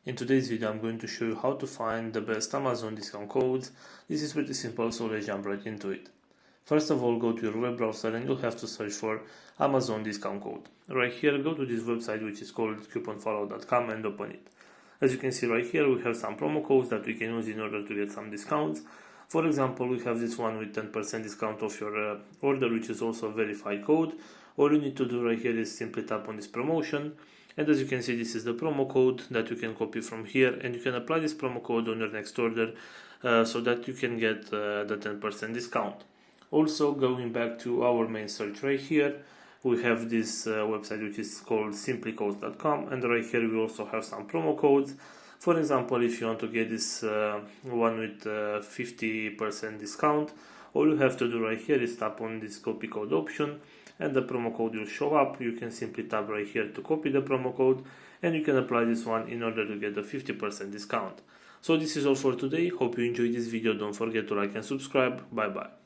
In today's video, I'm going to show you how to find the best Amazon discount codes. This is pretty simple, so let's jump right into it. First of all, go to your web browser and you'll have to search for Amazon discount code. Right here, go to this website which is called couponfollow.com and open it. As you can see right here, we have some promo codes that we can use in order to get some discounts. For example, we have this one with 10% discount off your order, which is also a verified code. All you need to do right here is simply tap on this promotion. And as you can see, this is the promo code that you can copy from here, and you can apply this promo code on your next order so that you can get the 10% discount. Also, going back to our main search right here, we have this website which is called simplycodes.com, and right here we also have some promo codes. For example, if you want to get this one with 50% discount, all you have to do right here is tap on this copy code option and the promo code will show up. You can simply tap right here to copy the promo code and you can apply this one in order to get the 50% discount. So this is all for today. Hope you enjoyed this video. Don't forget to like and subscribe. Bye bye.